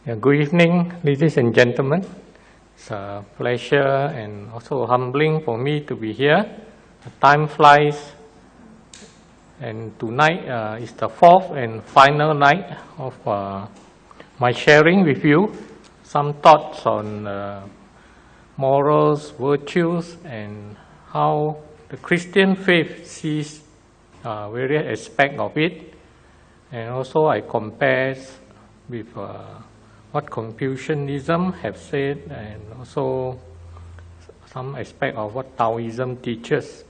Good evening, ladies and gentlemen. It's a pleasure and also humbling for me to be here. Time flies, and tonight is the fourth and final night of my sharing with you some thoughts on morals, virtues, and how the Christian faith sees various aspects of it. And also I compare with what Confucianism have said, and also some aspect of what Taoism teaches.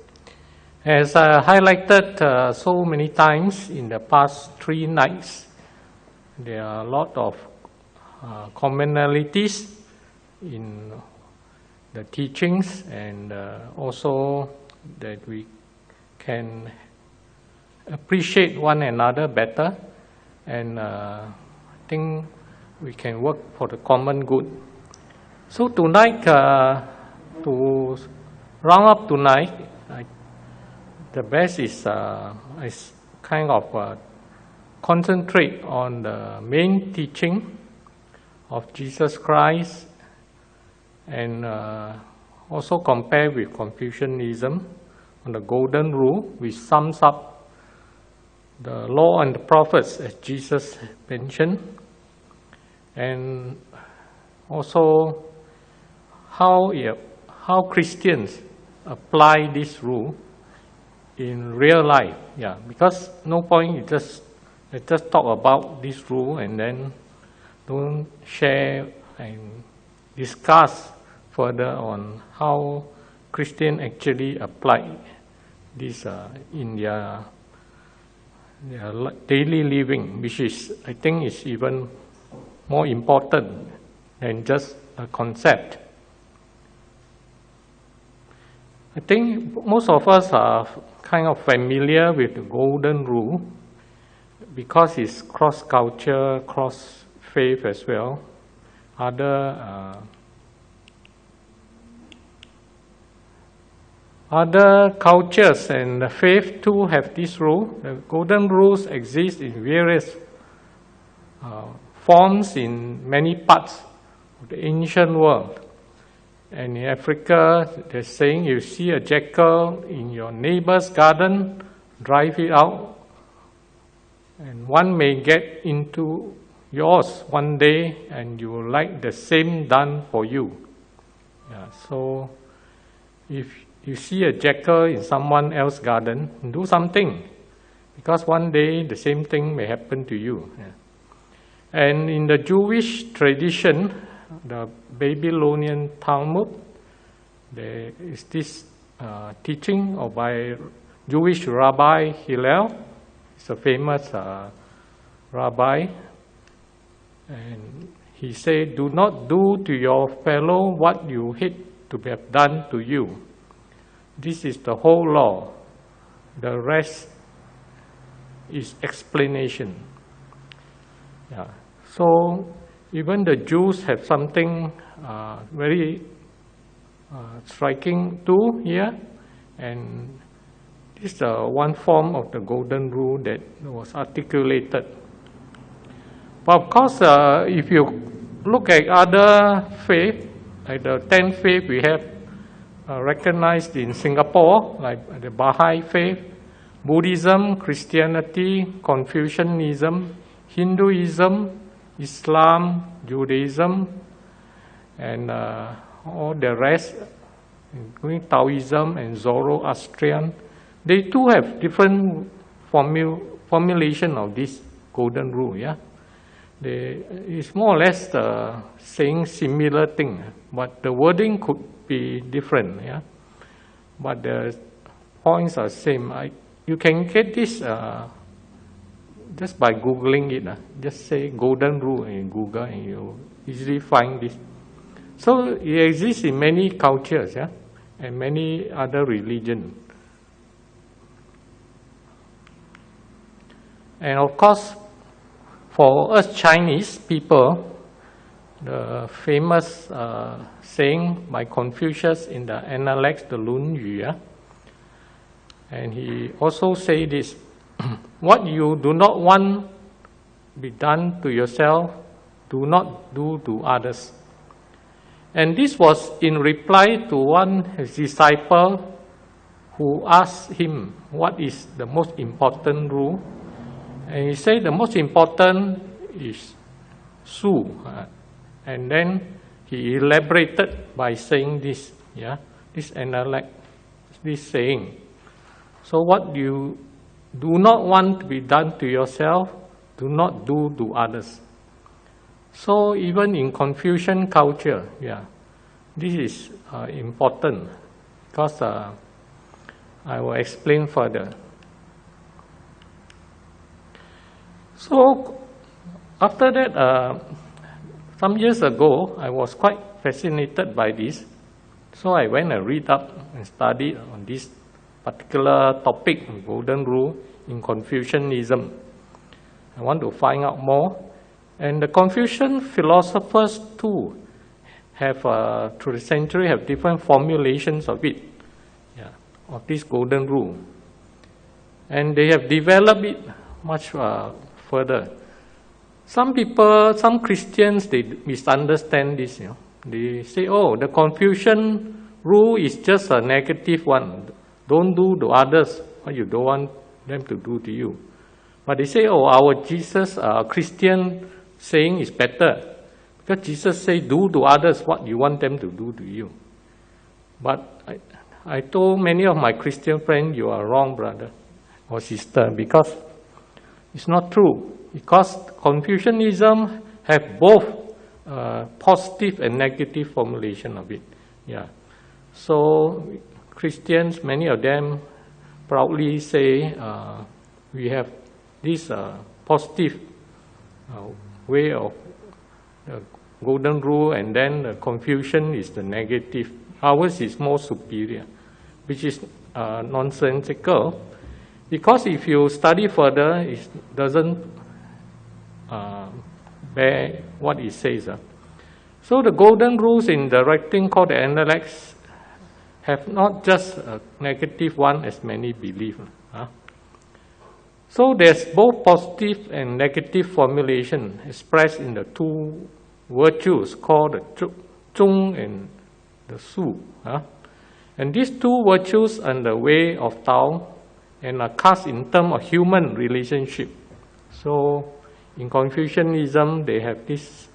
As I highlighted so many times in the past 3 nights, there are a lot of commonalities in the teachings, and also that we can appreciate one another better, and I think we can work for the common good. So tonight, to round up tonight, the best is kind of concentrate on the main teaching of Jesus Christ, and also compare with Confucianism on the Golden Rule, which sums up the law and the prophets as Jesus mentioned, and also how Christians apply this rule in real life. Because no point you just talk about this rule and then don't share and discuss further on how Christians actually apply this in their daily living, which is, I think, is even more important than just a concept. I think most of us are kind of familiar with the Golden Rule because it's cross-culture, cross-faith as well. Other cultures and faith too have this rule. The Golden Rules exist in various forms in many parts of the ancient world. And in Africa, they're saying you see a jackal in your neighbor's garden, drive it out, and one may get into yours one day and you will like the same done for you. So if you see a jackal in someone else's garden, do something, because one day the same thing may happen to you. And in the Jewish tradition, the Babylonian Talmud, there is this teaching by Jewish Rabbi Hillel. He's a famous rabbi, and he said, "Do not do to your fellow what you hate to have done to you. This is the whole law. The rest is explanation." So even the Jews have something very striking too here, and this is one form of the Golden Rule that was articulated. But of course, if you look at other faith, like the 10 faith we have recognized in Singapore, like the Baha'i faith, Buddhism, Christianity, Confucianism, Hinduism, Islam, Judaism, and all the rest, including Taoism and Zoroastrian, they too have different formulation of this Golden Rule. It's more or less saying similar thing, but the wording could be different. But the points are same. You can get this just by Googling it. Just say Golden Rule in Google and you easily find this. So it exists in many cultures, and many other religions. And of course, for us Chinese people, the famous saying by Confucius in the Analects, the 论语, and he also say this: what you do not want be done to yourself, do not do to others. And this was in reply to one disciple who asked him what is the most important rule. And he said the most important is Su. And then he elaborated by saying this, this analect, this saying. So what you do not want to be done to yourself, do not do to others. So even in Confucian culture, this is important, because I will explain further. So after that, some years ago, I was quite fascinated by this. So I went and read up and studied on this particular topic, Golden Rule in Confucianism. I want to find out more. And the Confucian philosophers too have, through the century, have different formulations of it, of this Golden Rule. And they have developed it much further. Some people, some Christians, they misunderstand this. They say, oh, the Confucian rule is just a negative one. Don't do to others what you don't want them to do to you. But they say, oh, our Jesus, Christian saying is better. Because Jesus say, do to others what you want them to do to you. But I told many of my Christian friends, you are wrong, brother or sister, because it's not true. Because Confucianism have both positive and negative formulation of it. So Christians, many of them proudly say we have this positive way of the Golden Rule, and then the Confucian is the negative. Ours is more superior, which is nonsensical, because if you study further, it doesn't bear what it says. So the Golden Rules in the writing called the Analects have not just a negative one as many believe. So there's both positive and negative formulation expressed in the two virtues called the Zhong and the Su. And these two virtues are the way of Tao and are cast in terms of human relationship. So in Confucianism, they have this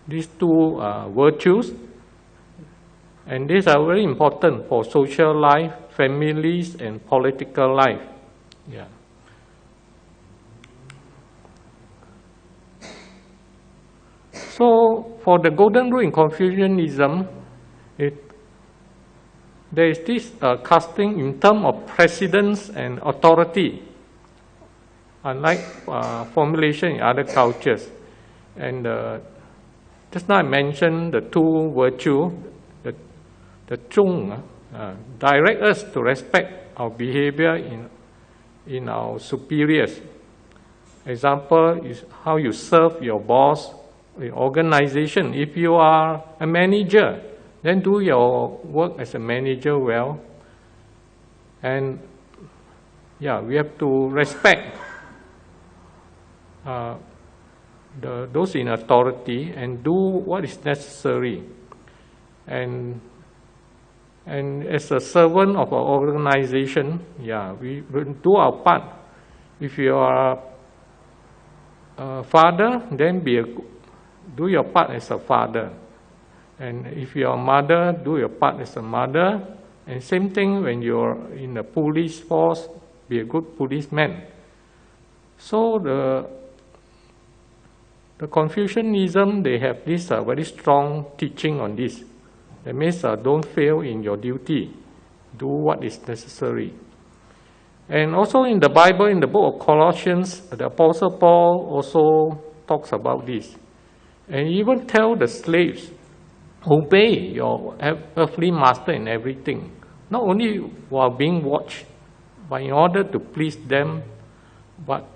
these two virtues, and these are very important for social life, families, and political life. So for the Golden Rule in Confucianism, there is this casting in terms of precedence and authority, unlike formulation in other cultures. And just now I mentioned the two virtues, the Zhong, direct us to respect our behavior in our superiors. Example is how you serve your boss, your organization. If you are a manager, then do your work as a manager well. And we have to respect those in authority and do what is necessary. And as a servant of our organization, we will do our part. If you are a father, then do your part as a father. And if you are a mother, do your part as a mother. And same thing when you're in the police force, be a good policeman. So the Confucianism, they have this very strong teaching on this. That means don't fail in your duty. Do what is necessary. And also in the Bible, in the book of Colossians, the Apostle Paul also talks about this. And he even tell the slaves, obey your earthly master in everything. Not only while being watched, but in order to please them, but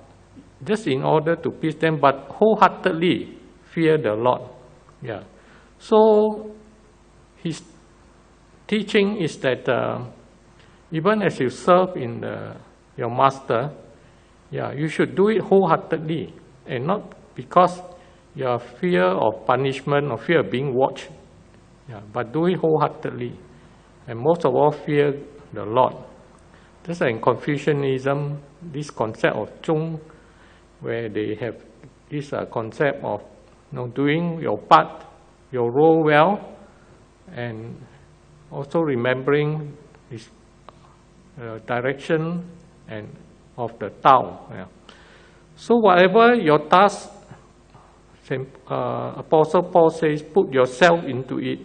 just in order to please them, but wholeheartedly fear the Lord. So his teaching is that even as you serve in your master, Yeah, you should do it wholeheartedly, and not because you are fear of punishment or fear of being watched. Yeah, but do it wholeheartedly, and most of all fear the Lord. Just like in Confucianism, this concept of zhong, where they have this concept of doing your part, your role well, and also remembering this direction and of the Tao. Yeah. So whatever your task, Apostle Paul says, put yourself into it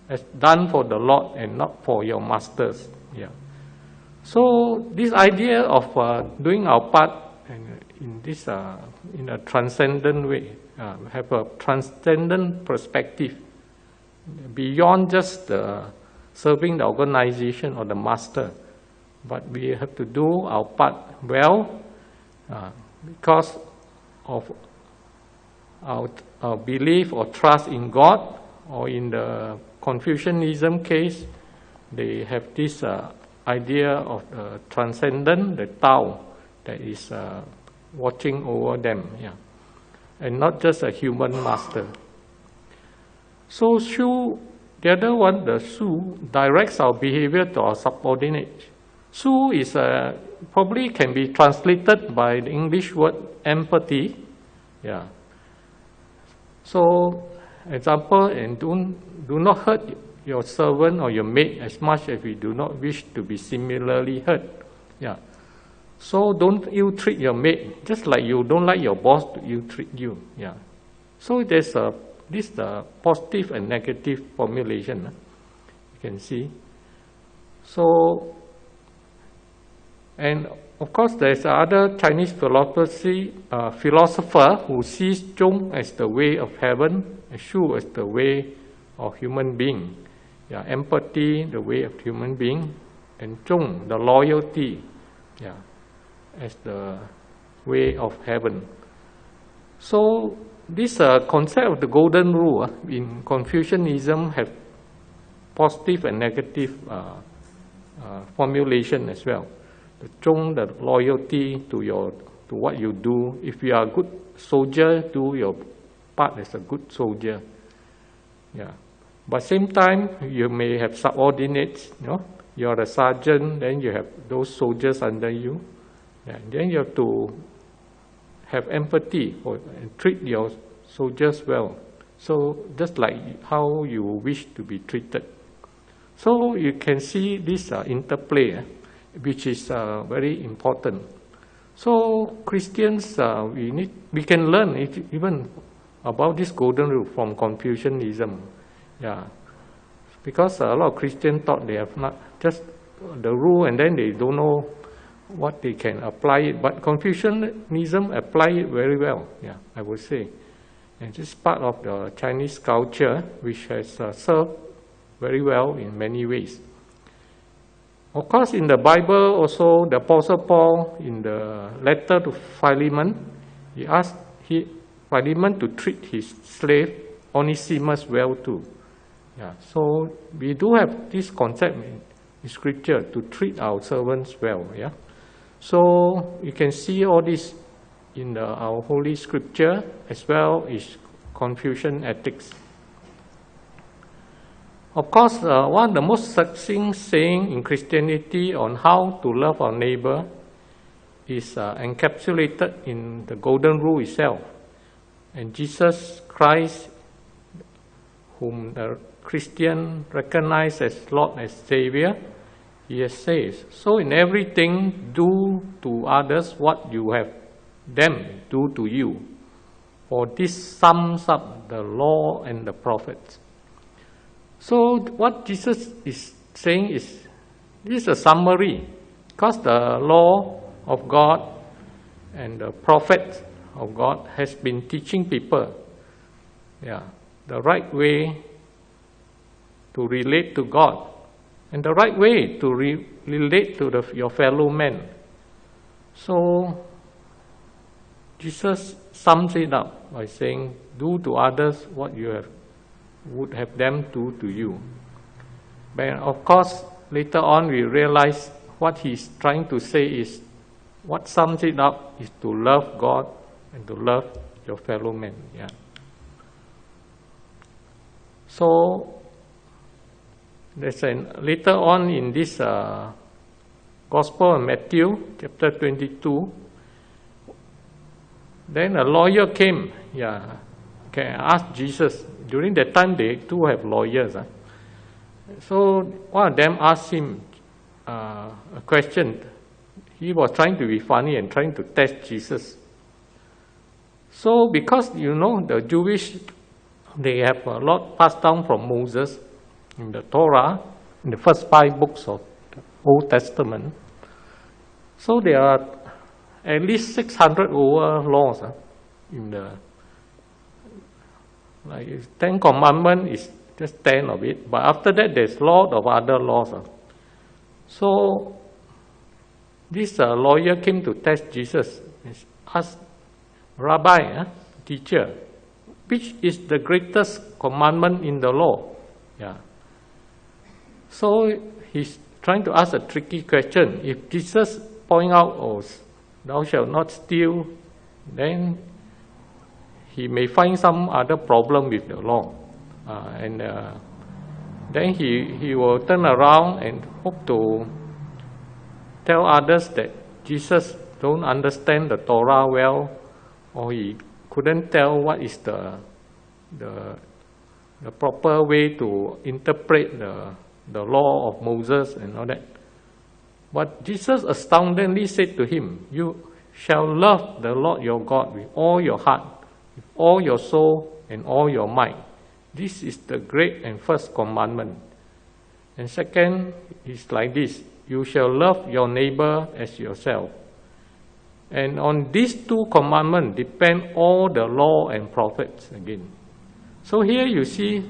as done for the Lord and not for your masters. Yeah. So this idea of doing our part in this in a transcendent way, have a transcendent perspective beyond just serving the organization or the master, but we have to do our part well because of our belief or trust in God, or in the Confucianism case, they have this idea of the transcendent, the Tao, that is watching over them, yeah, and not just a human master. So Shu, the other one, the Su, directs our behavior to our subordinates. Su is probably can be translated by the English word empathy, yeah. So, example, and do not hurt your servant or your maid as much as we do not wish to be similarly hurt. Yeah. So don't ill-treat your maid, just like you don't like your boss to ill-treat you. Yeah. So there's this positive and negative formulation. You can see. So, and of course, there's other Chinese philosopher who sees zhong as the way of heaven, and shu as the way of human being. Yeah, empathy, the way of human being, and zhong, the loyalty, yeah, as the way of heaven. So this concept of the golden rule in Confucianism have positive and negative formulation as well. The zhong, the loyalty to what you do. If you are a good soldier, do your part as a good soldier. Yeah. But same time, you may have subordinates. You are a sergeant, then you have those soldiers under you. Yeah. Then you have to have empathy and treat your soldiers well. So just like how you wish to be treated. So you can see this interplay, which is very important. So Christians, we can learn even about this golden rule from Confucianism. Yeah, because a lot of Christians thought they have not just the rule, and then they don't know what they can apply it. But Confucianism apply it very well. Yeah, I would say, and this is part of the Chinese culture, which has served very well in many ways. Of course, in the Bible also, the Apostle Paul, in the letter to Philemon, he asked Philemon to treat his slave Onesimus well too. Yeah, so we do have this concept in Scripture to treat our servants well. Yeah, so you can see all this in our Holy Scripture as well as Confucian ethics. Of course, one of the most succinct saying in Christianity on how to love our neighbor is encapsulated in the Golden Rule itself. And Jesus Christ, whom the Christian recognize as Lord and Savior, he says, so in everything do to others what you have them do to you. For this sums up the law and the prophets. So what Jesus is saying is, this is a summary, because the law of God and the prophets of God has been teaching people, yeah, the right way to relate to God and the right way to relate to your fellow men. So Jesus sums it up by saying, do to others what you would have them do to you. But of course, later on we realize what he's trying to say is what sums it up is to love God and to love your fellow man. Yeah. So there's later on in this Gospel of Matthew, chapter 22, then a lawyer came, asked Jesus. During that time, they too have lawyers. So one of them asked him a question. He was trying to be funny and trying to test Jesus. So because the Jewish, they have a lot passed down from Moses in the Torah, in the first 5 books of the Old Testament. So there are at least 600 over laws in the, like 10 Commandments is just 10 of it, but after that there's a lot of other laws. So this lawyer came to test Jesus. He asked, Rabbi, teacher, which is the greatest commandment in the law? Yeah. So he's trying to ask a tricky question. If Jesus point out, oh, thou shalt not steal, then he may find some other problem with the law. Then he will turn around and hope to tell others that Jesus don't understand the Torah well, or he couldn't tell what is the proper way to interpret the law of Moses and all that. But Jesus astoundingly said to him, you shall love the Lord your God with all your heart, with all your soul, and all your might. This is the great and first commandment. And second is like this, you shall love your neighbor as yourself. And on these 2 commandments depend all the law and prophets again. So here you see,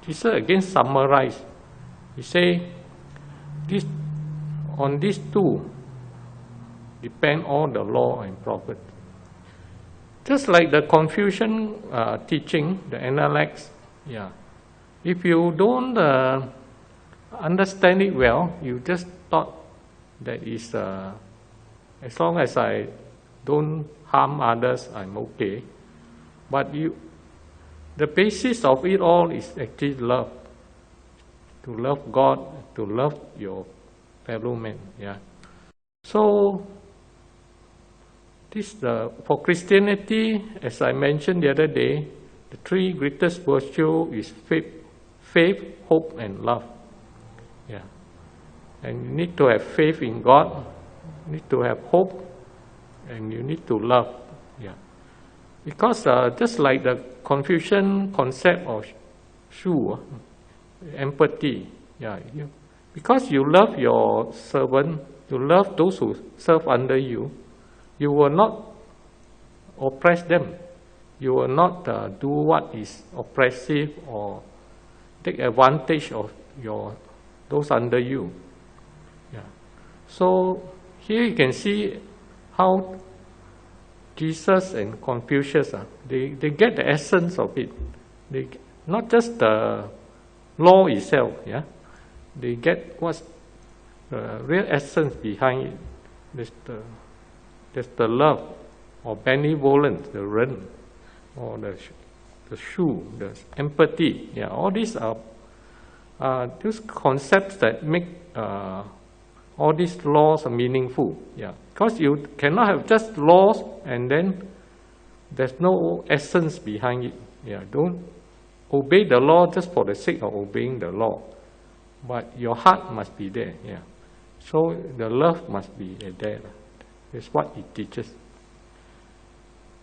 Jesus again summarized. He say, on these 2 depend all the law and prophet. Just like the Confucian teaching, the Analects, if you don't understand it well, you just thought that is as long as I don't harm others, I'm okay. But the basis of it all is actually love. To love God, to love your fellow man. So for Christianity, as I mentioned the other day, the 3 greatest virtues is faith, hope, and love. And you need to have faith in God, you need to have hope, and you need to love. Because just like the Confucian concept of shu, empathy, because you love your servant, you love those who serve under you, you will not oppress them. You will not do what is oppressive or take advantage of those under you. So here you can see how Jesus and Confucius, they get the essence of it. They not just the law itself, they get what's the real essence behind it. There's the love or benevolence, the ren, or the shu, the empathy. All these are those concepts that make all these laws are meaningful. Because you cannot have just laws and then there's no essence behind it. Don't obey the law just for the sake of obeying the law, but your heart must be there. So the love must be there. That's what it teaches.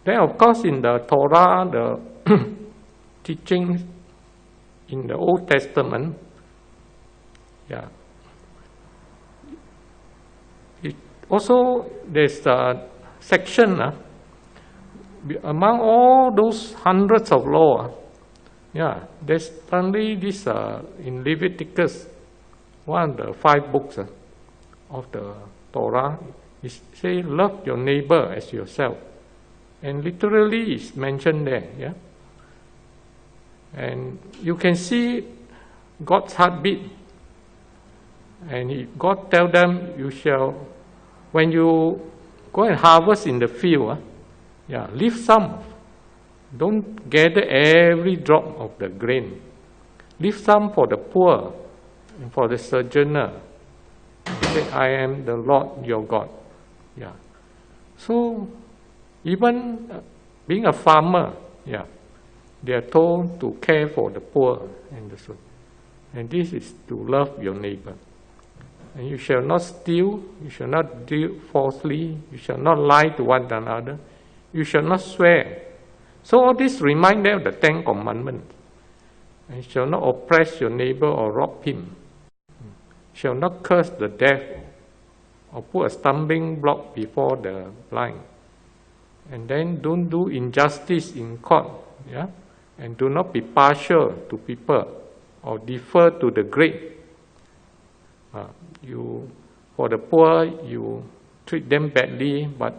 Then of course in the Torah, the teachings in the Old Testament, it also there's a section among all those hundreds of laws. There's only this in Leviticus, one of the 5 books of the Torah. It says, love your neighbor as yourself. And literally it's mentioned there. And you can see God's heartbeat. And God tell them, when you go and harvest in the field, leave some. Don't gather every drop of the grain. Leave some for the poor and for the sojourner. Say, I am the Lord your God. Yeah. So, even being a farmer, they are told to care for the poor and the sojourner. And this is to love your neighbor. And you shall not steal, you shall not deal falsely, you shall not lie to one another, you shall not swear. So all this remind them of the 10 Commandments. And you shall not oppress your neighbor or rob him. You shall not curse the deaf or put a stumbling block before the blind. And then don't do injustice in court, and do not be partial to people or defer to the great. For the poor, you treat them badly, but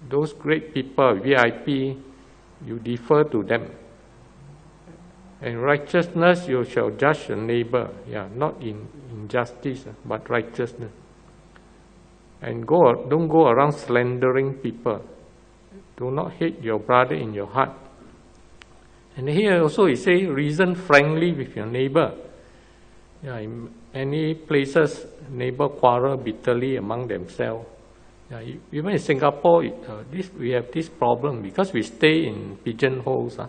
those great people, VIP, you defer to them. And righteousness, you shall judge your neighbor, not in injustice, but righteousness. And don't go around slandering people. Do not hate your brother in your heart. And here also it says, reason frankly with your neighbor. In many places, neighbor quarrel bitterly among themselves. Even in Singapore, we have this problem because we stay in pigeonholes,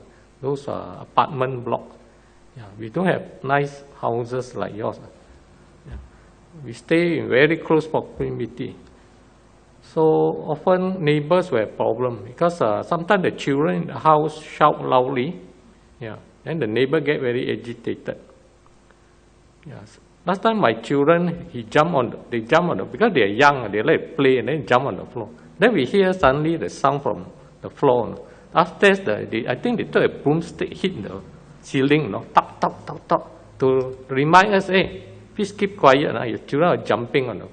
those are apartment blocks. We don't have nice houses like yours. We stay in very close proximity. So often neighbors will have problem because sometimes the children in the house shout loudly. Then the neighbor get very agitated. Last time my children, they jump on the, because they are young, they like play and then jump on the floor. Then we hear suddenly the sound from the floor. After I think they took a broomstick, hit the ceiling, tap, tap, tap, tap, to remind us, hey, please keep quiet, your children are jumping on the.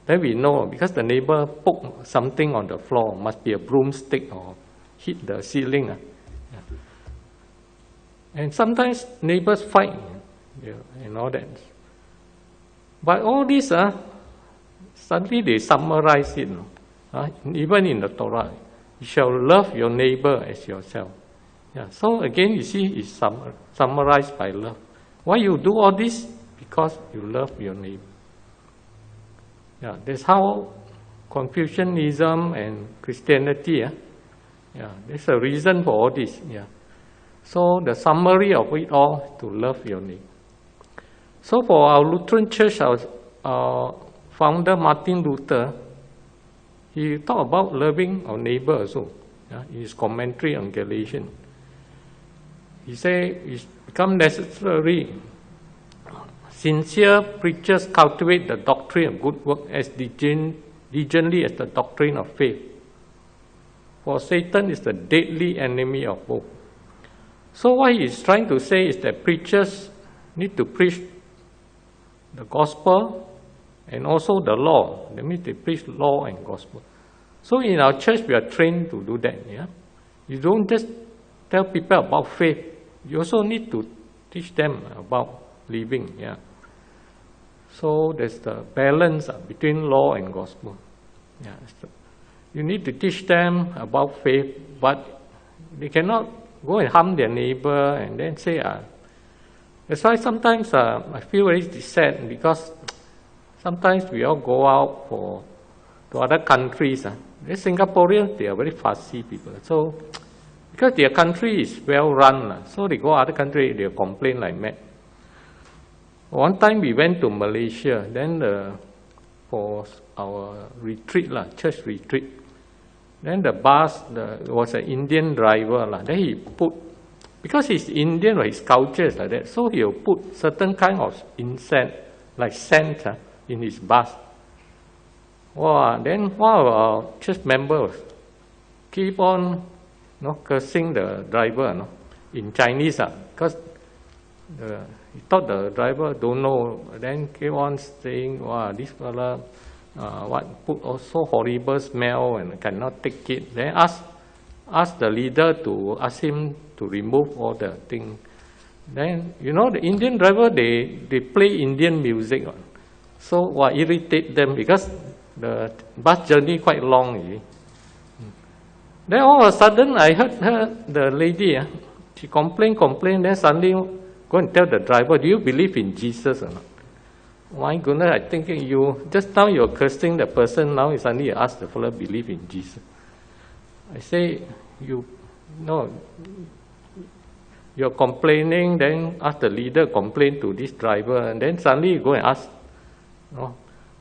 Then we know, because the neighbor poked something on the floor, must be a broomstick or hit the ceiling. And sometimes neighbors fight, and all that. But all this, suddenly they summarize it. Even in the Torah, you shall love your neighbor as yourself. So again, you see, it's summarized by love. Why you do all this? Because you love your neighbor. That's how Confucianism and Christianity, there's a reason for all this. So the summary of it all, to love your neighbor. So for our Lutheran Church, our founder Martin Luther, he talked about loving our neighbor also, in his commentary on Galatians. He said it's become necessary. Sincere preachers cultivate the doctrine of good work as diligently as the doctrine of faith. For Satan is the deadly enemy of both. So what he is trying to say is that preachers need to preach the gospel and also the law. That means they preach law and gospel. So in our church, we are trained to do that. You don't just tell people about faith. You also need to teach them about living. So there's the balance between law and gospel. You need to teach them about faith, but they cannot go and harm their neighbor and then say, that's why sometimes I feel very sad because sometimes we all go out to other countries. The Singaporeans, they are very fussy people. So because their country is well run, so they go other country, they complain like mad. One time we went to Malaysia, then for our retreat, church retreat. Then the bus was an Indian driver. Then he put, because he's Indian, his culture is like that, so he'll put certain kind of incense, like scent, in his bus. Then one of our church members keep on cursing the driver in Chinese, because he thought the driver don't know. Then keep on saying, this fella, put also horrible smell and cannot take it. Then ask the leader to ask him to remove all the thing. Then the Indian driver, they play Indian music, so irritate them because the bus journey quite long, you see. Then all of a sudden, I heard the lady, she complained, then suddenly go and tell the driver, do you believe in Jesus or not? My goodness, I think just now you're cursing the person, now you suddenly ask the fellow believe in Jesus. I say, you're complaining, then ask the leader complain to this driver, and then suddenly you go and ask,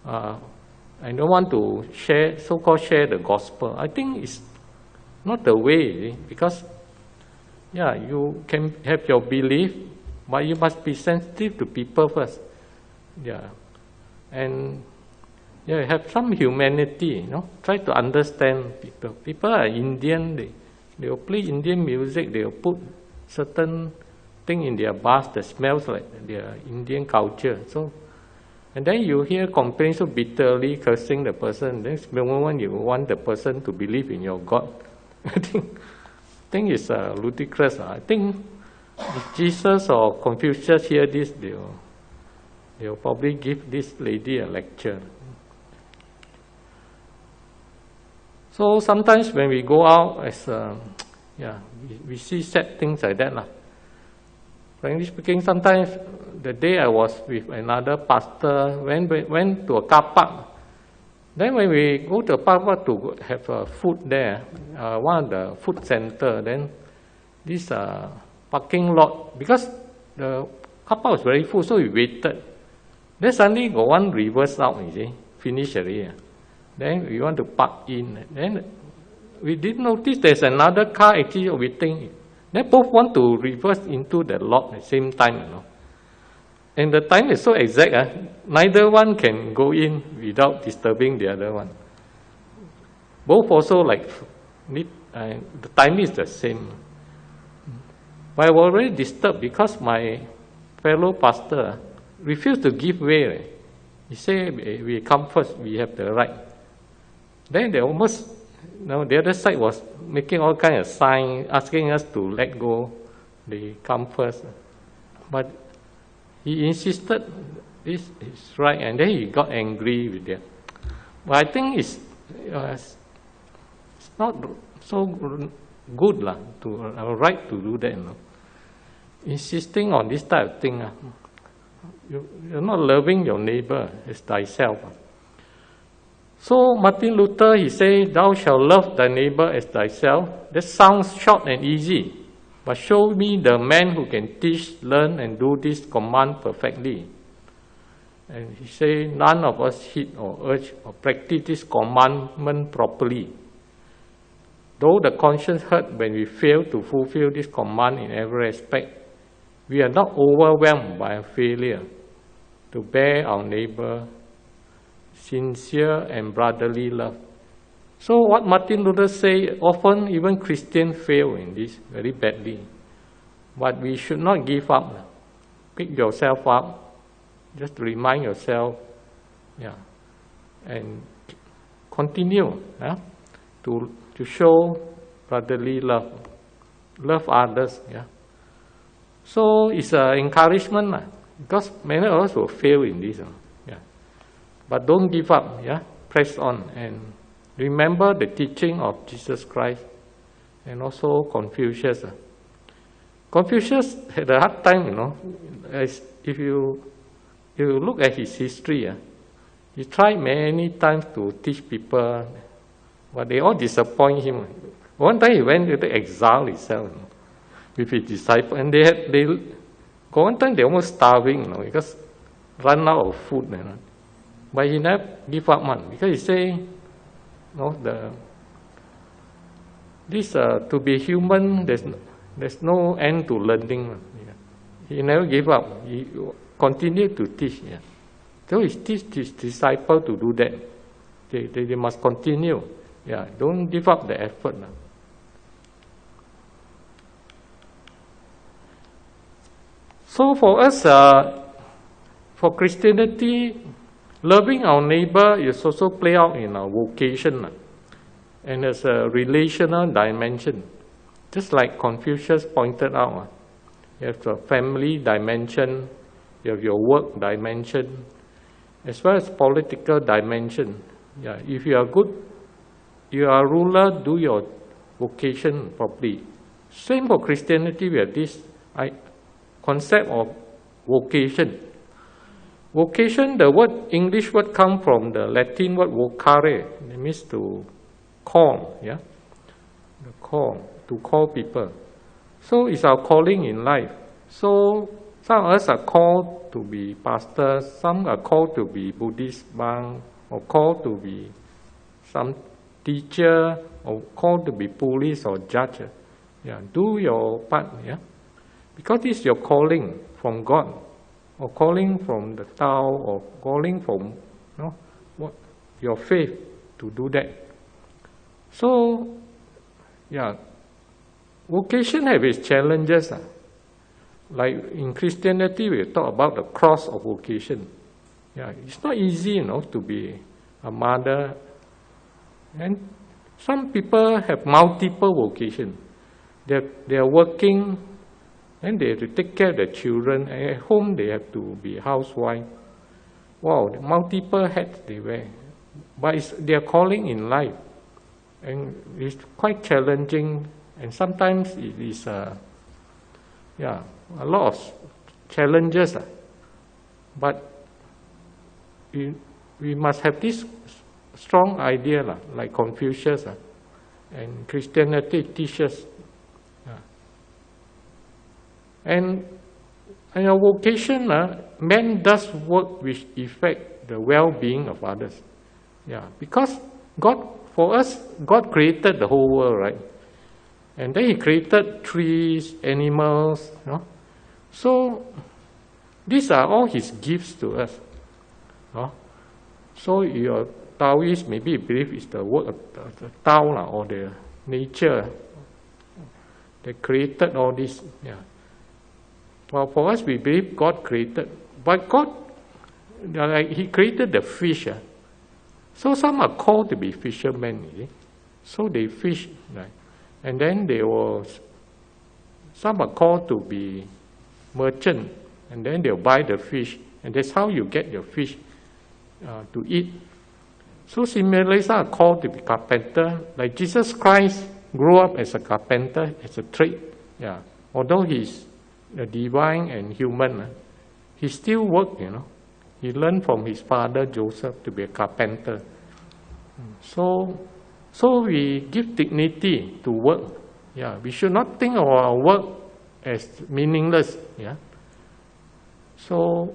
I don't want to share, so-called share the gospel. I think it's not the way, because, you can have your belief, but you must be sensitive to people first. And have some humanity, try to understand people. People are Indian, they will play Indian music, they will put certain thing in their bus that smells like their Indian culture. So, and then you hear complaints so bitterly, cursing the person. Then the moment you want the person to believe in your God, I think it's ludicrous. I think if Jesus or Confucius hear this, they'll probably give this lady a lecture. So sometimes when we go out, we see sad things like that. Frankly speaking, sometimes the day I was with another pastor, went to a car park. Then when we go to a car park to have food there, one of the food center, then this parking lot, because the car park was very full, so we waited. Then suddenly got one reverse out, you see, finish already. Then we want to park in. Then we didn't notice there's another car actually waiting. They both want to reverse into the lot at the same time, And the time is so exact, neither one can go in without disturbing the other one. Both also the time is the same. But I was already disturbed because my fellow pastor refused to give way. He said, we come first, we have the right. Then they almost, the other side was making all kinds of signs, asking us to let go. They come first. But he insisted this is right, and then he got angry with that. But I think it's not so good right to do that. Insisting on this type of thing. You're not loving your neighbor as thyself. So Martin Luther, he said, thou shalt love thy neighbor as thyself. That sounds short and easy, but show me the man who can teach, learn, and do this command perfectly. And he said, none of us heed or urge or practice this commandment properly. Though the conscience hurt when we fail to fulfill this command in every aspect, we are not overwhelmed by a failure to bear our neighbor sincere and brotherly love. So what Martin Luther said, often even Christians fail in this very badly. But we should not give up. Pick yourself up. Just remind yourself, and continue to show brotherly love. Love others. So it's an encouragement, because many of us will fail in this. But don't give up, press on, and remember the teaching of Jesus Christ and also Confucius. Confucius had a hard time, if you look at his history, he tried many times to teach people, but they all disappoint him. One time he went into exile himself with his disciples, and one time they almost starving, because run out of food. But he never give up, because he say, to be human, there's no end to learning. He never give up. He continued to teach. So he teach his disciples to do that. They must continue. Don't give up the effort. So for us, for Christianity, loving our neighbor is also play out in our vocation, and there's a relational dimension. Just like Confucius pointed out, you have a family dimension, you have your work dimension, as well as political dimension. Yeah, if you are good, you are a ruler, do your vocation properly. Same for Christianity, we have this concept of vocation. Vocation, the word English word come from the Latin word vocare. It means to call, yeah, the call, to call people. So it's our calling in life. So some of us are called to be pastors, some are called to be Buddhist monk, or called to be some teacher, or called to be police or judge. Yeah, do your part, yeah, because it's your calling from God, or calling from the Tao, or calling from your faith to do that. So, yeah, vocation have its challenges. Like in Christianity, we talk about the cross of vocation. Yeah, it's not easy, to be a mother. And some people have multiple vocations. They are working, and they have to take care of the children. And at home, they have to be housewife. Wow, the multiple hats they wear. But it's their calling in life. And it's quite challenging. And sometimes it is a lot of challenges. But we must have this strong idea, like Confucius and Christianity teaches. And our vocation, man does work which affect the well-being of others. Yeah, because God created the whole world, right? And then He created trees, animals, So these are all His gifts to us. So your Taoist maybe believe it's the work of the Tao or the nature that created all this. Yeah. Well, for us, we believe God created. But God, He created the fish. So some are called to be fishermen. So they fish. Right? And then some are called to be merchant. And then they'll buy the fish. And that's how you get your fish to eat. So similarly, some are called to be carpenter. Like Jesus Christ grew up as a carpenter, as a trade. Yeah. Although He's the divine and human, he still worked, He learned from his father Joseph to be a carpenter. So we give dignity to work. Yeah, we should not think of our work as meaningless. Yeah. So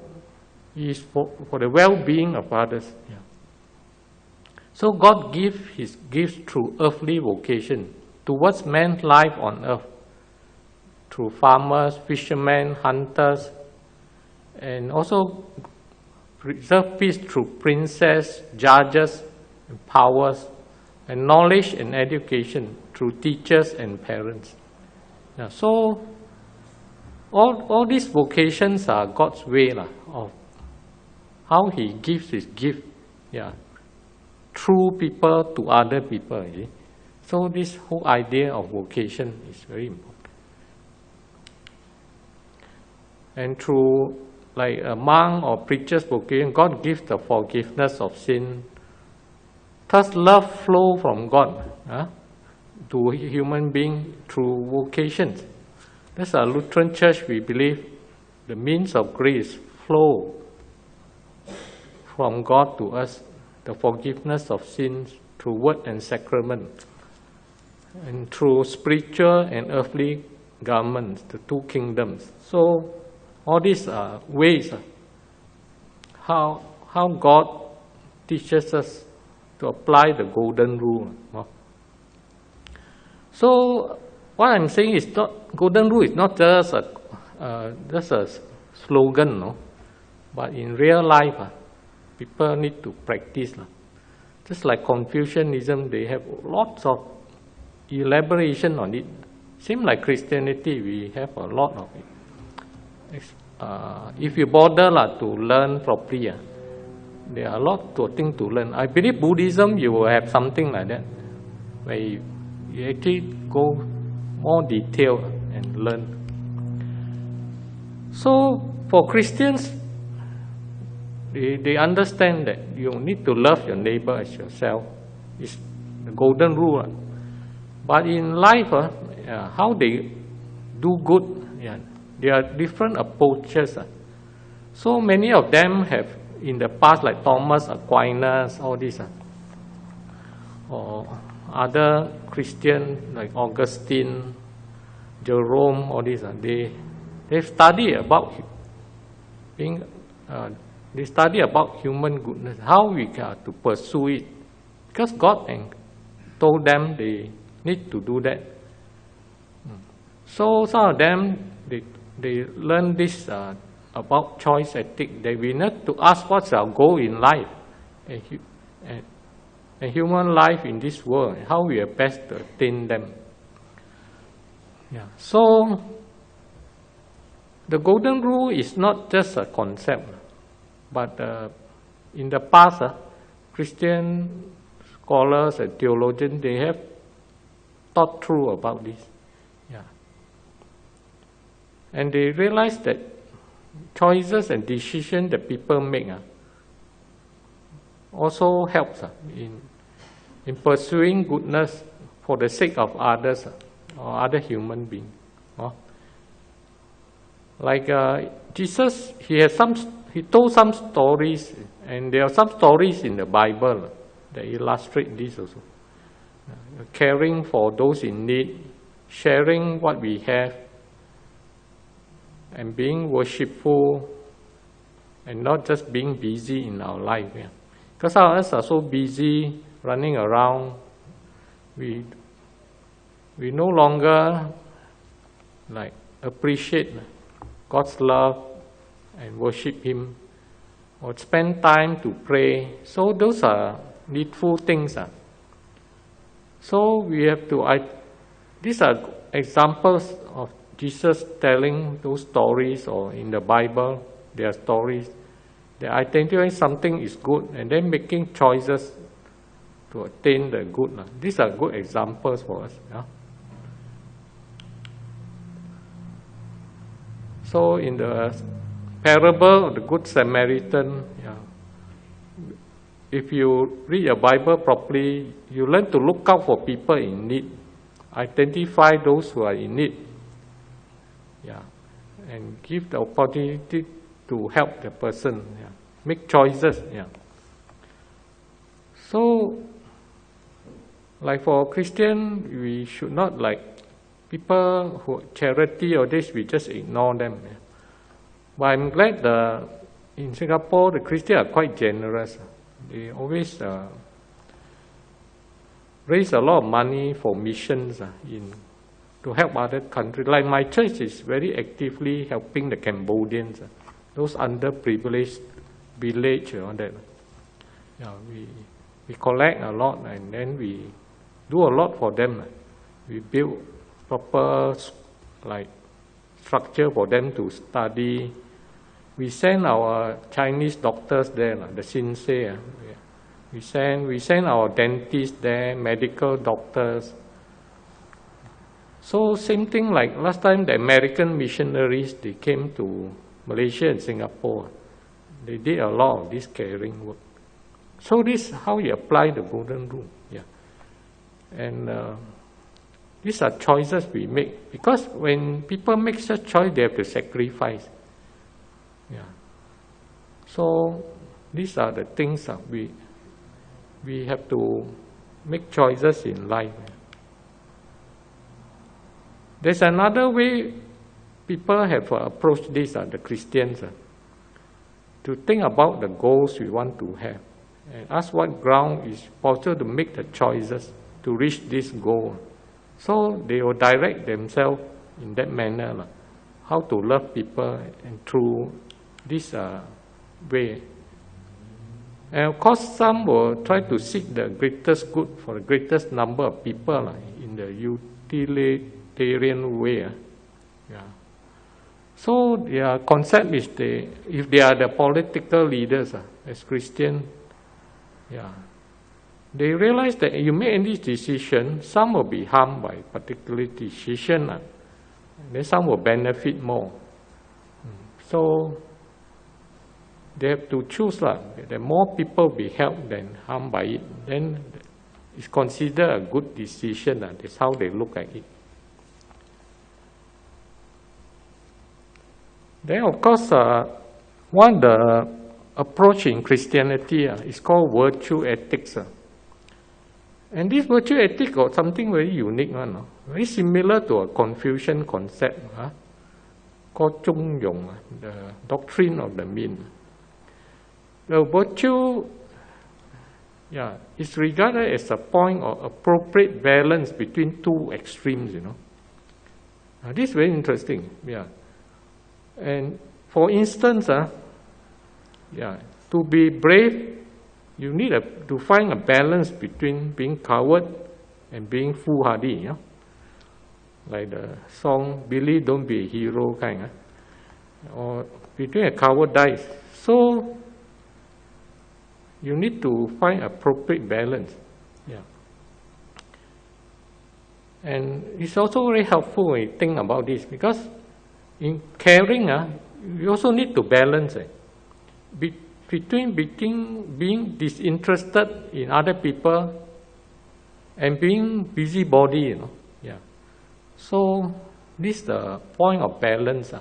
it's for the well-being of others. Yeah. So God gives His gifts through earthly vocation towards man's life on earth. Through farmers, fishermen, hunters, and also preserve peace through princes, judges, and powers, and knowledge and education through teachers and parents. Yeah, so all these vocations are God's way of how He gives His gift, through people to other people. So this whole idea of vocation is very important. And through like a monk or preacher's vocation, God gives the forgiveness of sin. Thus love flow from God to human being through vocations. That's our Lutheran Church, we believe the means of grace flow from God to us, the forgiveness of sins through word and sacrament, and through spiritual and earthly governments, the two kingdoms. So all these are ways how God teaches us to apply the golden rule. So what I'm saying is golden rule is not just a slogan, but in real life, people need to practice. Just like Confucianism, they have lots of elaboration on it. Same like Christianity, we have a lot of it. If you bother to learn properly, there are a lot of things to learn. I believe Buddhism, you will have something like that, where you actually go more detailed and learn. So for Christians, they understand that you need to love your neighbor as yourself. It's the golden rule. But in life, how they do good, there are different approaches. So many of them have in the past, like Thomas Aquinas, all these, or other Christian like Augustine, Jerome, all these. They've studied about being. They study about human goodness, how we are to pursue it, because God told them they need to do that. So some of them they learn this about choice ethics. That we need to ask what's our goal in life, and human life in this world, how we are best to attain them. So the golden rule is not just a concept. But in the past, Christian scholars and theologians, they have thought through about this. And they realize that choices and decisions that people make also helps in pursuing goodness for the sake of others or other human beings. Like Jesus, he told some stories, and there are some stories in the Bible that illustrate this also. Caring for those in need, sharing what we have, and being worshipful, and not just being busy in our life. Because some of us are so busy running around, we no longer appreciate God's love and worship Him, or spend time to pray. So those are needful things. So we have to, these are examples of Jesus telling those stories, or in the Bible, there are stories. They identify something is good and then making choices to attain the good. These are good examples for us. So in the parable of the Good Samaritan, if you read your Bible properly, you learn to look out for people in need, identify those who are in need, and give the opportunity to help the person, make choices. So, like for Christian, we should not people who charity or this, we just ignore them. But I'm glad in Singapore, the Christians are quite generous. They always raise a lot of money for missions to help other countries. Like my church is very actively helping the Cambodians, those underprivileged village and all that. We collect a lot, and then we do a lot for them. We build proper structure for them to study. We send our Chinese doctors there, the Shinsei. We send our dentists there, medical doctors. So same thing like last time the American missionaries, they came to Malaysia and Singapore. They did a lot of this caring work. So this is how you apply the golden rule. And these are choices we make. Because when people make such choice, they have to sacrifice. So these are the things that we have to make choices in life. There's another way people have approached this, the Christians, to think about the goals we want to have and ask what ground is possible to make the choices to reach this goal. So they will direct themselves in that manner, how to love people and through this way. And of course, some will try to seek the greatest good for the greatest number of people in the utilitarian way. So their concept is if they are the political leaders as Christian, they realize that you make any decision, some will be harmed by particular decision, and then some will benefit more. So they have to choose lah. That more people be helped than harmed by it, then it's considered a good decision. That's how they look at it. Then, of course, one of the approach in Christianity is called virtue ethics. And this virtue ethics got something very unique one, very similar to a Confucian concept called 中庸, the doctrine of the mean. The virtue is regarded as a point of appropriate balance between two extremes, this is very interesting. And for instance, to be brave, you need to find a balance between being coward and being foolhardy. Like the song, Billy, don't be a hero kind. Or between a cowardice. So, you need to find appropriate balance. And it's also very helpful when you think about this, because in caring, you also need to balance between being disinterested in other people and being busybody, So this is the point of balance.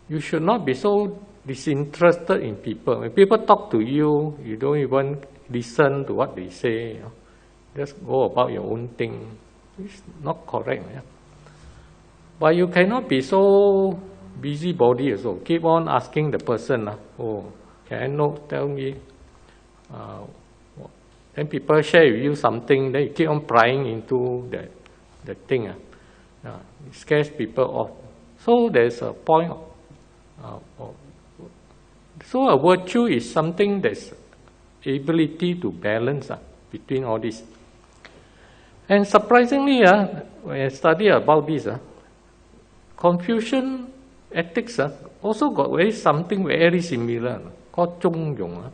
You should not be so disinterested in people. When people talk to you, you don't even listen to what they say. Just go about your own thing. It's not correct. But you cannot be so busybody also. Keep on asking the person, can I know, tell me. Then people share with you something, then you keep on prying into the thing. It scares people off. So there's a point so a virtue is something that's ability to balance between all this. And surprisingly, when I study about this, Confucian ethics also got something very similar called 中庸,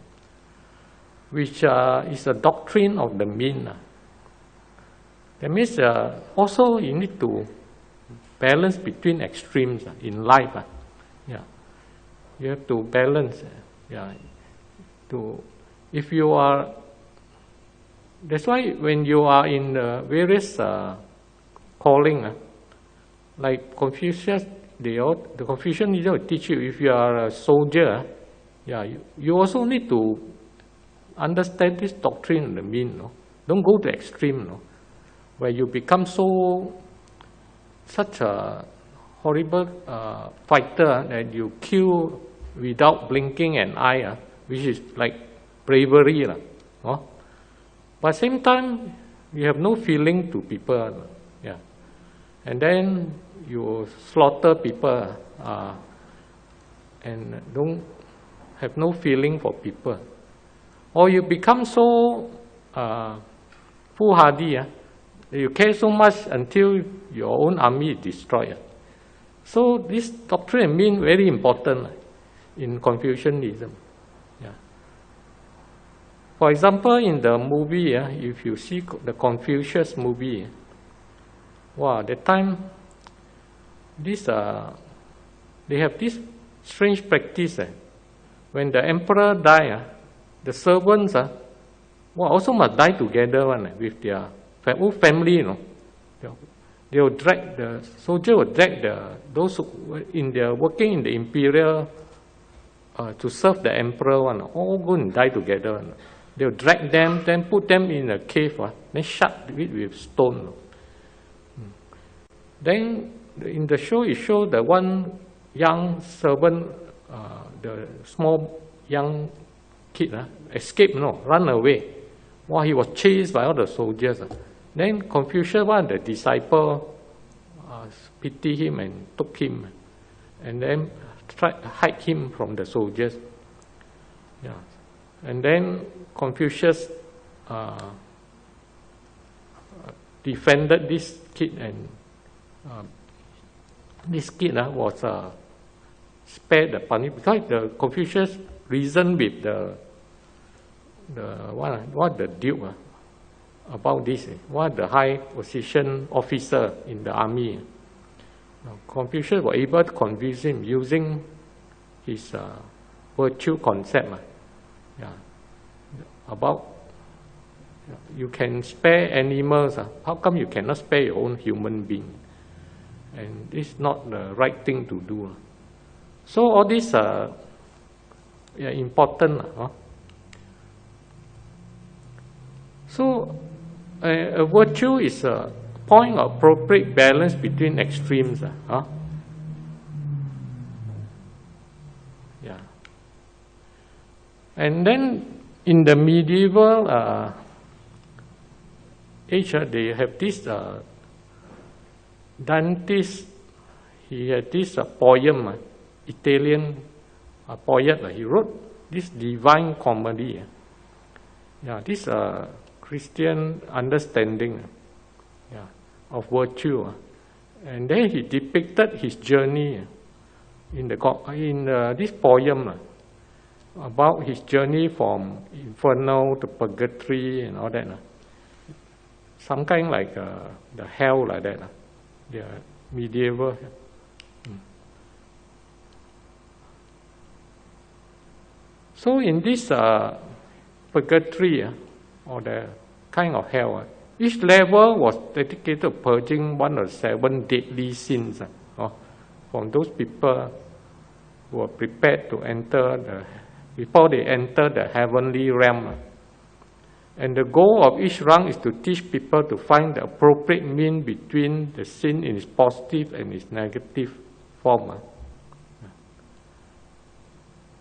which is a doctrine of the mean. That means also you need to balance between extremes in life. You have to balance. If you are, that's why when you are in various calling, like Confucius, the Confucian leader will teach you, if you are a soldier, you also need to understand this doctrine of the mean. Don't go to extreme, where you become such a horrible fighter that you kill without blinking an eye, which is like bravery. But at the same time, you have no feeling to people. And then you slaughter people and don't have no feeling for people. Or you become so foolhardy, you care so much until your own army is destroyed. So this doctrine means very important in Confucianism. For example, in the movie, if you see the Confucius movie, that time, they have this strange practice. When the emperor dies, the servants also must die together with their whole family. They will drag, the soldier will drag those who working in the imperial to serve the emperor all go and die together. They will drag them, then put them in a cave, then shut it with stone. Then in the show, it shows the one young servant, the small young kid, escaped, run away. He was chased by all the soldiers. Then Confucius, one of the disciples, pitied him and took him, and then tried to hide him from the soldiers. And then Confucius defended this kid, and this kid was spared the punishment, because the Confucius reasoned with the Duke about this. One of the high position officer in the army. Confucius was able to convince him using his virtue concept. Yeah. About you can spare animals. How come you cannot spare your own human being? And it's not the right thing to do. So all these are important. So a virtue is a point of appropriate balance between extremes. Yeah. And then in the medieval age, they have this Dante's. He had this poem, Italian poet. He wrote this Divine Comedy. Yeah, this Christian understanding of virtue, and then he depicted his journey in this poem about his journey from inferno to purgatory and all that. Some kind like the hell like that. The medieval. So in this purgatory, or the kind of hell, each level was dedicated to purging one of the 7 deadly sins from those people who were prepared to enter before they enter the heavenly realm. And the goal of each rung is to teach people to find the appropriate mean between the sin in its positive and its negative form.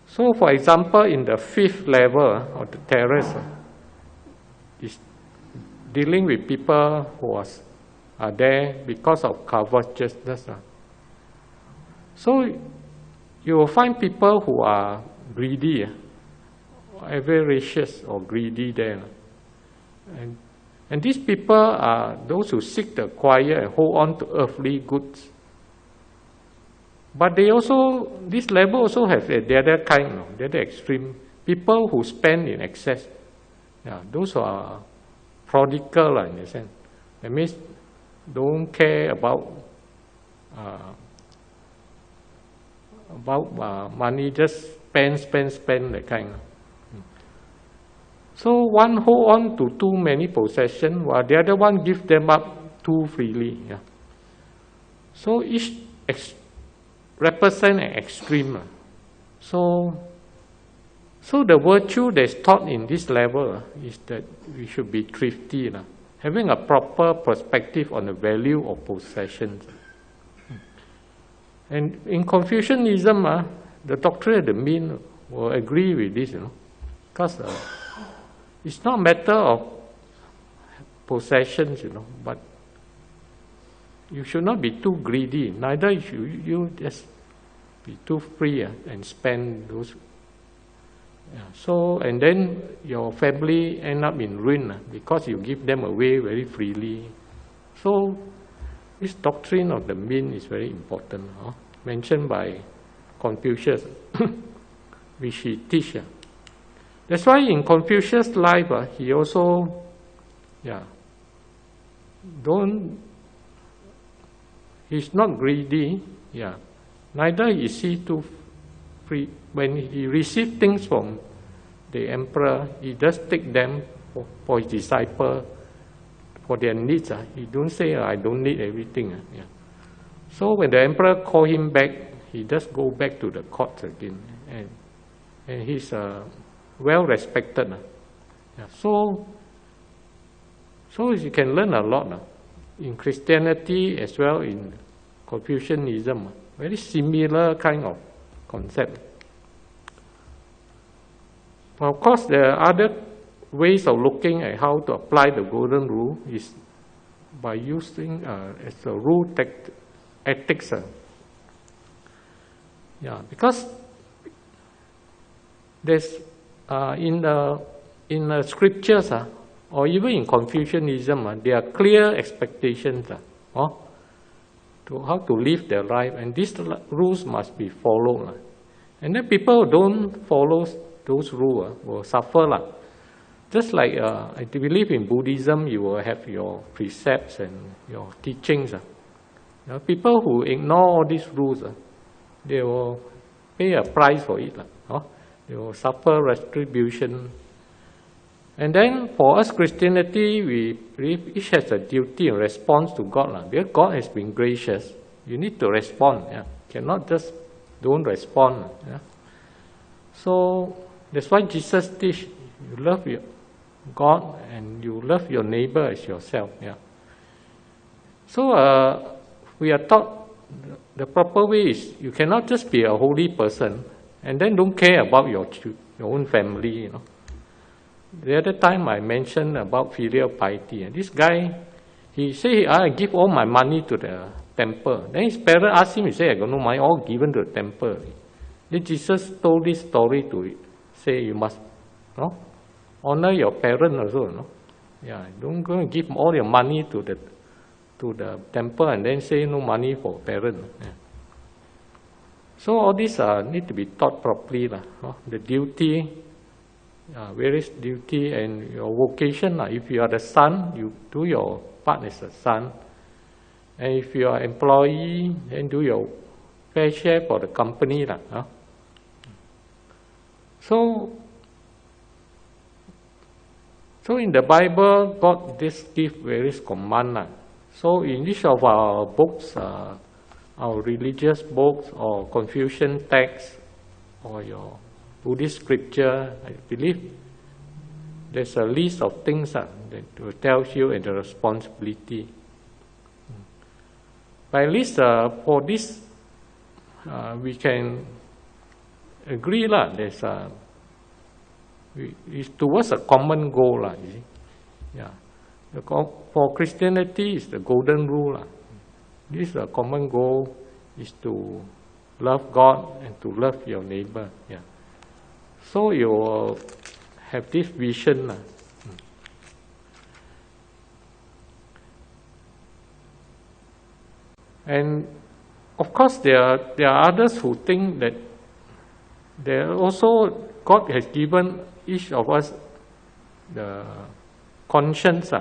So, for example, in the 5th level of the terrace, is dealing with people who are there because of covetousness. So, you will find people who are greedy, avaricious or greedy there. And these people are those who seek to acquire and hold on to earthly goods. But they also, this level also has the other kind, the other extreme. People who spend in excess. Yeah, those who are prodigal in a sense. That means don't care about money, just spend that kind. So one hold on to too many possessions, while the other one give them up too freely. Yeah. So each represent an extreme. So the virtue that's taught in this level is that we should be thrifty, having a proper perspective on the value of possessions. And in Confucianism, the doctrine of the mean will agree with this, because it's not a matter of possessions, but you should not be too greedy. Neither should you just be too free and spend those. So, and then your family end up in ruin because you give them away very freely. So, this doctrine of the mean is very important, mentioned by Confucius, which he teaches. That's why in Confucius' life, he also, he's not greedy, neither is he too free. When he received things from the emperor, he just take them for his disciple, for their needs. He don't say, I don't need everything. So when the emperor call him back, he just go back to the court again. And he's well respected. So you can learn a lot in Christianity as well in Confucianism. Very similar kind of concept. But of course, there are other ways of looking at how to apply the golden rule is by using as a rule ethics. Because there's in the scriptures or even in Confucianism, there are clear expectations to how to live their life, and these rules must be followed. And then people who don't follow those rules will suffer. Just like I believe in Buddhism, you will have your precepts and your teachings. People who ignore all these rules, they will pay a price for it. you will suffer retribution. And then for us Christianity, we believe each has a duty and response to God. Because God has been gracious, you need to respond. Cannot just don't respond. So that's why Jesus teach you love your God and you love your neighbor as yourself. So we are taught the proper way is you cannot just be a holy person and then don't care about your own family. The other time I mentioned about filial piety. This guy, he say, I give all my money to the temple. Then his parents asked him, he say, I got no money, all given to the temple. Then Jesus told this story to say, you must honor your parents also. Don't go and give all your money to the temple and then say no money for parents. So all these need to be taught properly. The duty, various duty and your vocation. If you are the son, you do your part as a son. And if you are employee, then do your fair share for the company. So in the Bible, God just give various commands. So in each of our books, our religious books or Confucian texts or your Buddhist scripture, I believe there's a list of things that will tell you and the responsibility. But at least for this, we can agree there's it's towards a common goal. For Christianity, it's the golden rule. This common goal is to love God and to love your neighbor. So you have this vision. And of course, there are others who think that there also God has given each of us the conscience.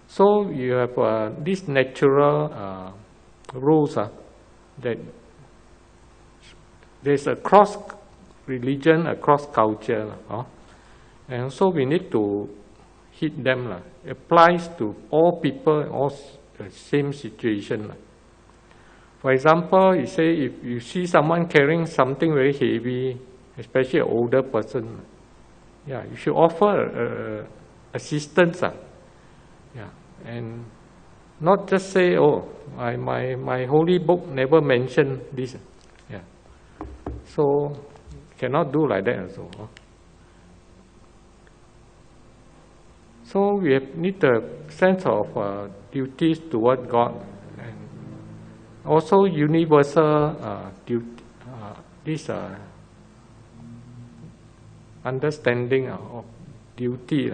So you have these natural rules that there's a cross religion, across culture, and so we need to hit them. It applies to all people, all the same situation. For example, you say if you see someone carrying something very heavy, especially an older person, you should offer assistance. And not just say, oh, my holy book never mentioned this. So cannot do like that also. So we need a sense of duties toward God, and also universal duty, this understanding of duty.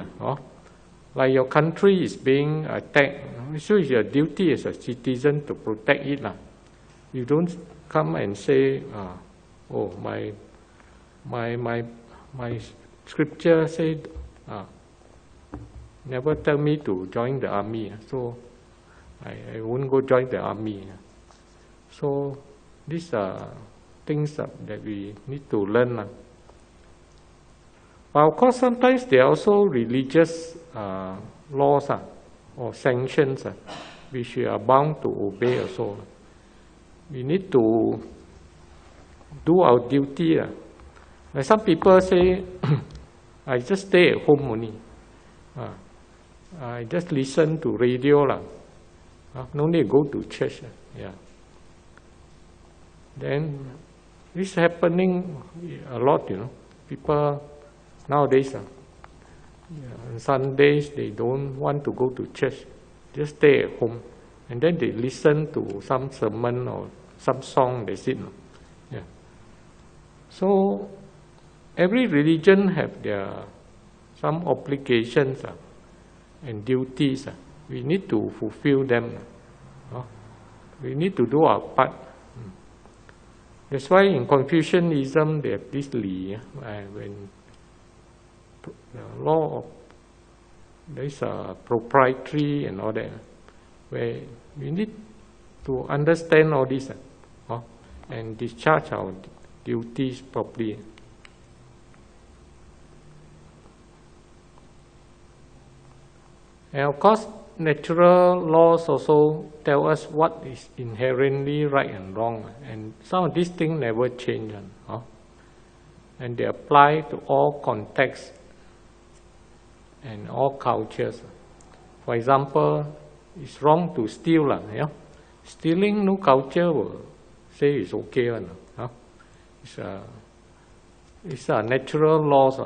Like your country is being attacked, so it's your duty as a citizen to protect it. You don't come and say, oh, my scripture said, never tell me to join the army, so I won't go join the army. So these are things that we need to learn. But of course, sometimes there are also religious laws or sanctions which we are bound to obey also. We need to do our duty. Like some people say, I just stay at home only. I just listen to radio. No need to go to church. Then this is happening a lot, People nowadays, on Sundays, they don't want to go to church. Just stay at home. And then they listen to some sermon or some song, they sing. So every religion have some obligations and duties. We need to fulfill them. We need to do our part. That's why in Confucianism they have this li, when the law of there's proprietary and all that, where we need to understand all this and discharge our duties properly. And of course, natural laws also tell us what is inherently right and wrong. And some of these things never change. And they apply to all contexts and all cultures. For example, it's wrong to steal. Stealing, no culture will say it's okay. It's a natural laws.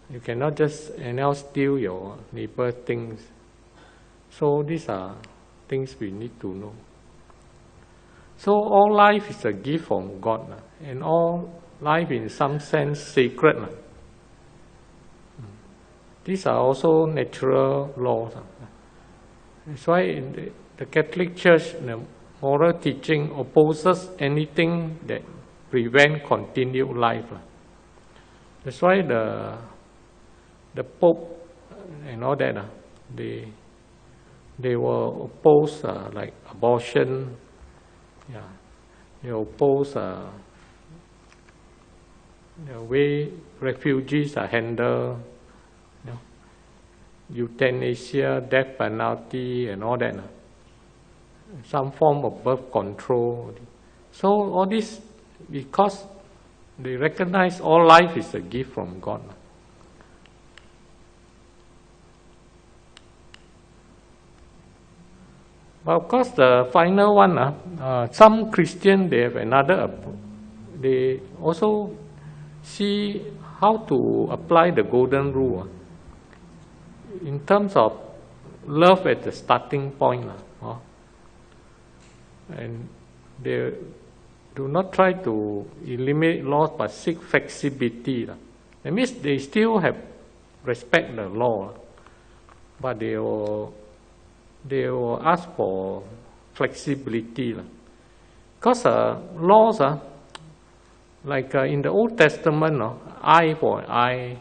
You cannot just anyhow steal your neighbor things. So these are things we need to know. So all life is a gift from God, and all life in some sense sacred. These are also natural laws. That's why in the Catholic Church, the moral teaching opposes anything that prevent continued life. That's why the Pope and all that, they will oppose like abortion. They oppose the way refugees are handled, euthanasia, death penalty, and all that. Some form of birth control. So all this because they recognize all life is a gift from God. But of course, the final one, some Christians, they have another, they also see how to apply the golden rule in terms of love at the starting point. And they do not try to eliminate laws but seek flexibility. That means they still have respect the law, but they will ask for flexibility. Because laws, like in the Old Testament, eye for eye,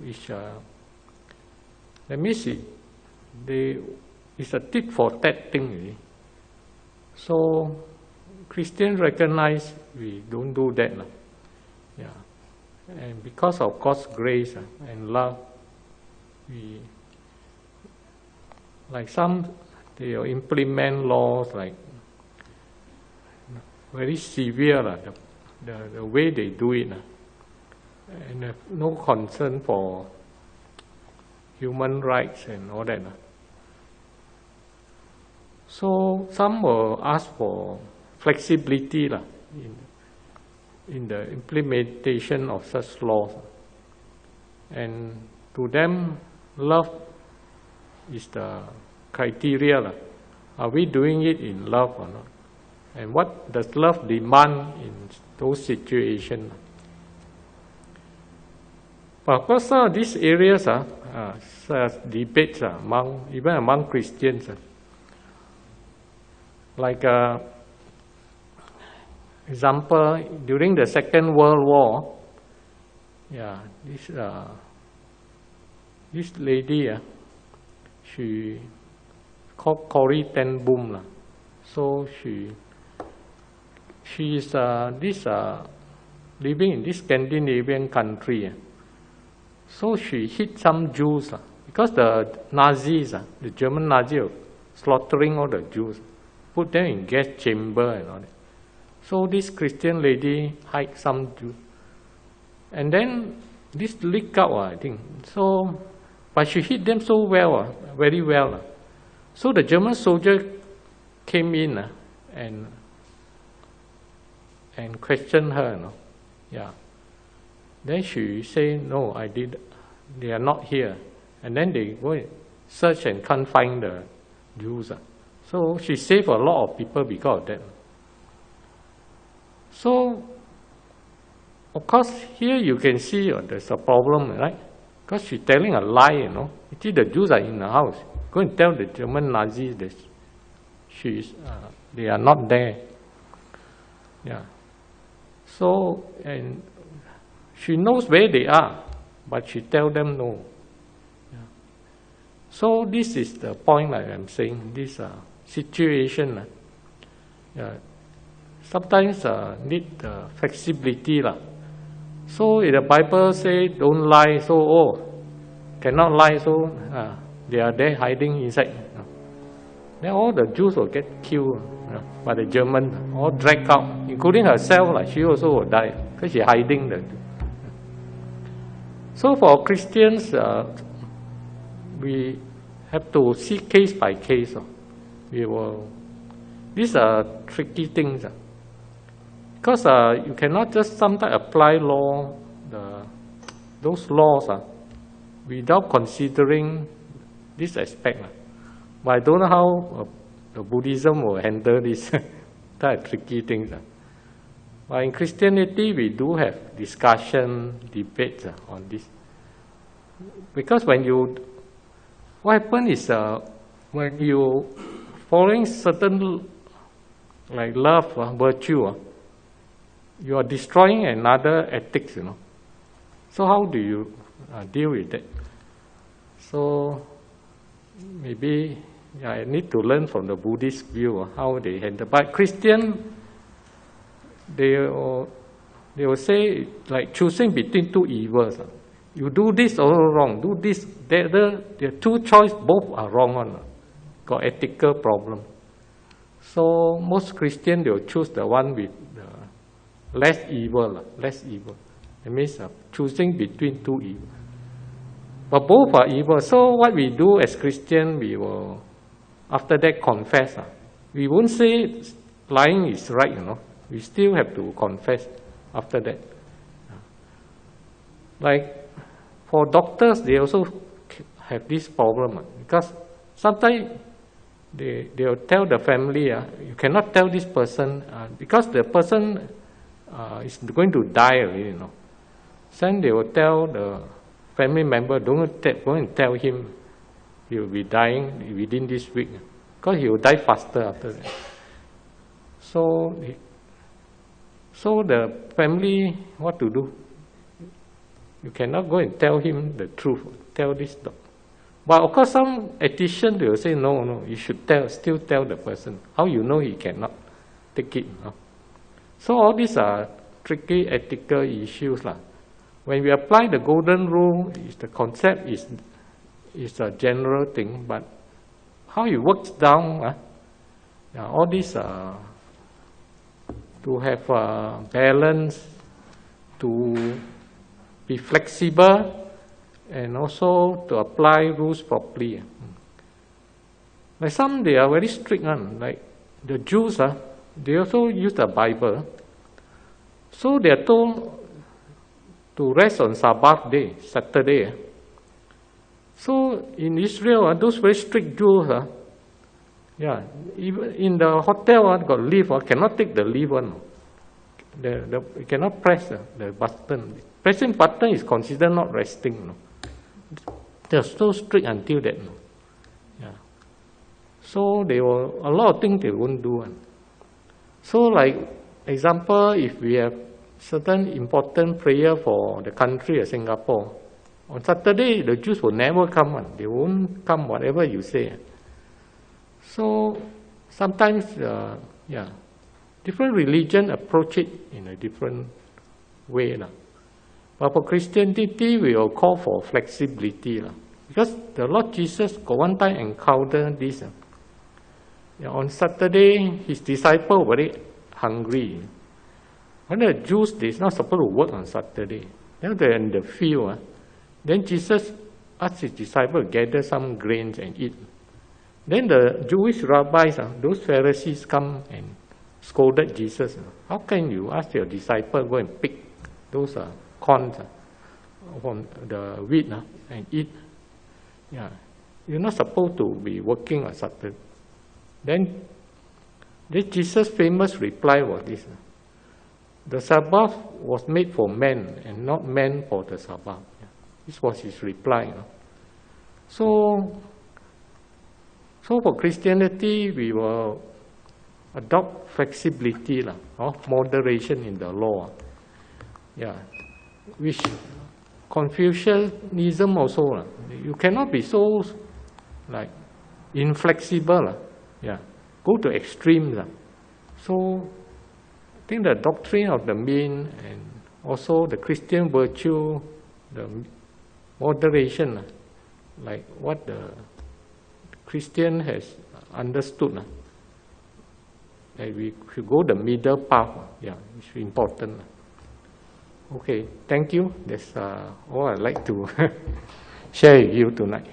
which that means it's a tit for tat thing. So Christians recognize we don't do that. And because of God's grace and love, like some, they will implement laws like very severe, the way they do it, and have no concern for human rights and all that. So some will ask for flexibility in the implementation of such laws. And to them, love is the criteria. Are we doing it in love or not? And what does love demand in those situations? But of course, some of these areas are debates even among Christians. Like example, during the Second World War, this lady, she called Corrie ten Boom. So she is living in this Scandinavian country. So she hit some Jews because the Nazis, the German Nazis, were slaughtering all the Jews, put them in gas chamber and all that. So this Christian lady hid some Jews, and then this leaked out, I think. So, but she hit them so well, very well. So the German soldier came in and questioned her. Then she said, "No, I did. They are not here." And then they go and search and can't find the Jews. So she saved a lot of people because of that. So, of course, here you can see there's a problem, right? Because she's telling a lie, See, the Jews are in the house. Go and tell the German Nazis that they are not there. So, and she knows where they are, but she tells them no. So this is the point like I'm saying, this situation sometimes need flexibility. So if the Bible say don't lie, so cannot lie, so they are there hiding inside. Then all the Jews will get killed by the German, all dragged out, including herself. She also will die because she's hiding. So for Christians, we have to see case by case. These are tricky things. Because you cannot just sometimes apply those laws without considering this aspect. But I don't know how the Buddhism will handle this kind of tricky things. But in Christianity, we do have discussion, debates on this. Because what happens is when you following certain love, virtue, you are destroying another ethics, So how do you deal with that? So maybe I need to learn from the Buddhist view how they handle. But Christian, they will say choosing between two evils. You do this all wrong, do this. The two choices both are wrong. Got ethical problem. So most Christians, they will choose the one with the less evil. It means choosing between two evils. But both are evil. So what we do as Christians, we will, after that, confess. We won't say lying is right, We still have to confess after that. For doctors, they also have this problem because sometimes they will tell the family, you cannot tell this person because the person is going to die already, Then they will tell the family member, don't go and tell him he will be dying within this week because he will die faster after that. So the family, what to do? You cannot go and tell him the truth. Tell this doctor. But of course, some ethicians will say, no, you should still tell the person. How you know he cannot take it? So all these are tricky ethical issues. When we apply the golden rule, the concept is a general thing, but how it works down, all these to have balance, to be flexible, and also to apply rules properly. Some they are very strict, like the Jews, they also use the Bible. So they are told to rest on Sabbath day, Saturday. So in Israel, those very strict Jews, even in the hotel, got leave, cannot take the leave one. You cannot press the button. Pressing button is considered not resting. They're so strict until that. So a lot of things they won't do. So like example, if we have certain important prayer for the country of Singapore, on Saturday the Jews will never come. They won't come whatever you say. So sometimes, different religion approach it in a different way. But for Christianity, we will call for flexibility. Because the Lord Jesus got one time encountered this. On Saturday, his disciples were very hungry. When the Jews, they're not supposed to work on Saturday. They're in the field. Then Jesus asked his disciples to gather some grains and eat. Then the Jewish rabbis, those Pharisees, come and scolded Jesus. How can you ask your disciples go and pick those corns from the wheat and eat? You're not supposed to be working on Saturday. Then Jesus' famous reply was this. The Sabbath was made for men and not men for the Sabbath. This was his reply. So for Christianity, we will adopt flexibility, moderation in the law. Which Confucianism also. You cannot be so inflexible. Go to extremes. So I think the doctrine of the mean and also the Christian virtue, the moderation, like what the Christian has understood. That we should go the middle path. Yeah, it's important. Okay, thank you. That's all I'd like to share with you tonight.